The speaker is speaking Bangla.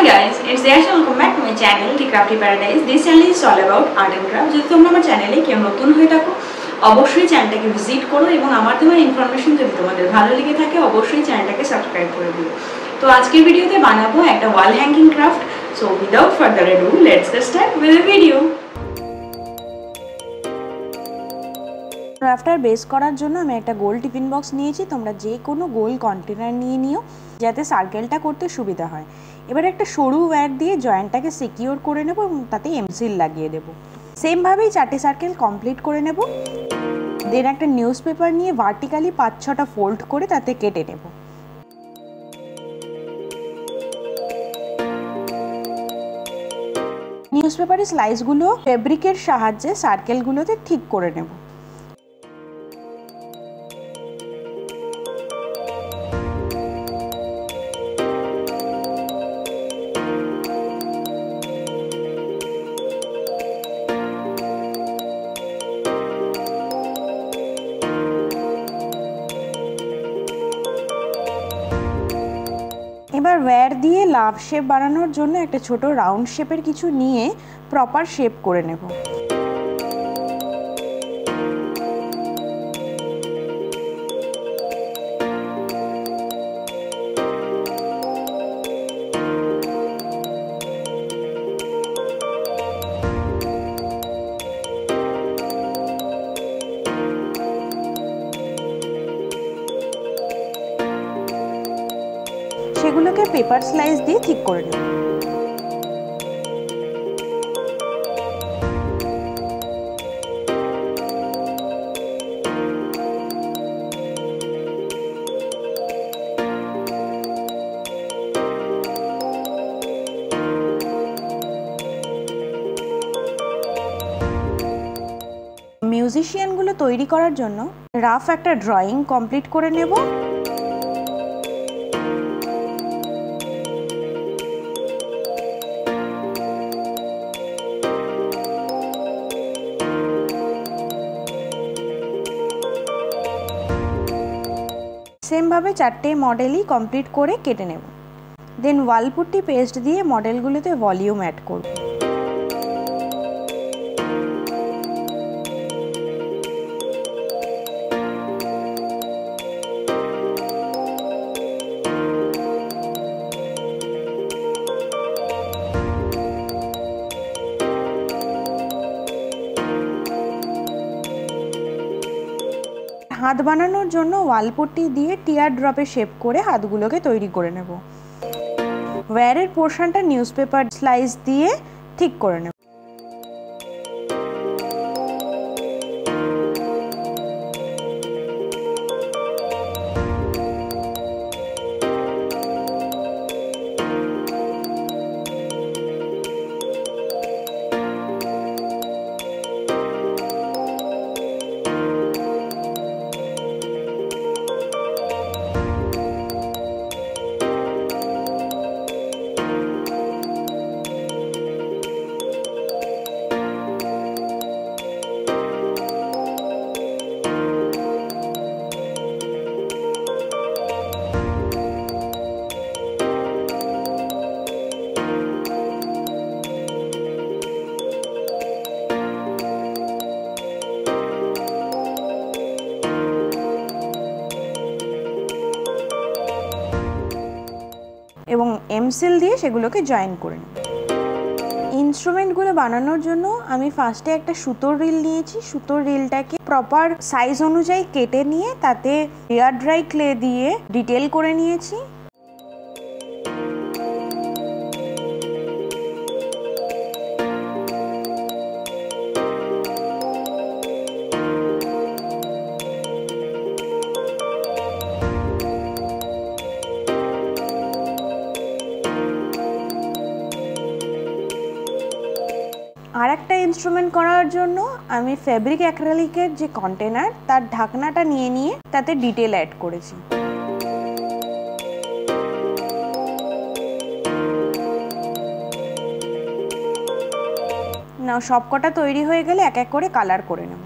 Hi guys, it's Yash and welcome back to my channel The Crafty Paradise. This channel is all about art and craft. যদি তোমরা আমার চ্যানেলে কেউ নতুন হয়ে থাকো অবশ্যই চ্যানেলটাকে ভিজিট করো এবং আমার দেওয়া ইনফরমেশন যদি তোমাদের ভালো লেগে থাকে অবশ্যই চ্যানেলটাকে সাবস্ক্রাইব করে দিও। তো আজকের ভিডিওতে বানাবো একটা wall hanging craft. So without further ado let's get start with the video. ক্রাফটার বেস করার জন্য আমি একটা গোল টিফিন বক্স নিয়েছি। তোমরা যে কোনো গোল কন্টেনার নিয়ে নিও যাতে সার্কেলটা করতে সুবিধা হয়। এবার একটা সরু ওয়্যার দিয়ে জয়েন্টটাকে সিকিউর করে নেব এবং তাতে এমসিল লাগিয়ে দেব। সেমভাবেই 4টে সার্কেল কমপ্লিট করে নেব। দেন একটা নিউজ পেপার নিয়ে ভার্টিক্যালি 5-6টা ফোল্ড করে তাতে কেটে নেব। নিউজ পেপারের স্লাইসগুলো ফেব্রিকের সাহায্যে সার্কেলগুলোতে ঠিক করে নেব। এবার ওয়্যার দিয়ে লাভ শেপ বানানোর জন্য একটা ছোট রাউন্ড শেপের কিছু নিয়ে প্রপার শেপ করে নেব। সেগুলোকে পেপার স্লাইস দিয়ে ঠিক করে নেব। মিউজিশিয়ানগুলো তৈরি করার জন্য রাফ একটা ড্রয়িং কমপ্লিট করে নেব। সেমভাবে 4টে মডেলই কমপ্লিট করে কেটে নেব। দেন ওয়াল পুট্টি পেস্ট দিয়ে মডেলগুলোতে ভলিউম অ্যাড করব। হাত বানানোর জন্য ওয়াল পুট্টি দিয়ে টিয়ার ড্রপে শেপ করে হাতগুলোকে তৈরি করে নেব। ওয়্যারের পোর্শনটা নিউজপেপার স্লাইস দিয়ে ঠিক করে নেব। এবং এমসিল দিয়ে সেগুলোকে জয়েন করে নেব। ইনস্ট্রুমেন্টগুলো বানানোর জন্য আমি ফার্স্টে একটা সুতোর রিল নিয়েছি। সুতোর রিলটাকে প্রপার সাইজ অনুযায়ী কেটে নিয়ে তাতে এয়ার ড্রাই ক্লে দিয়ে ডিটেল করে নিয়েছি। আর একটা ইনস্ট্রুমেন্ট করার জন্য আমি ফেব্রিক অ্যাক্রিলিকের যে কন্টেনার তার ঢাকনাটা নিয়ে তাতে ডিটেল অ্যাড করেছি। না সবকটা তৈরি হয়ে গেলে এক এক করে কালার করে নেব।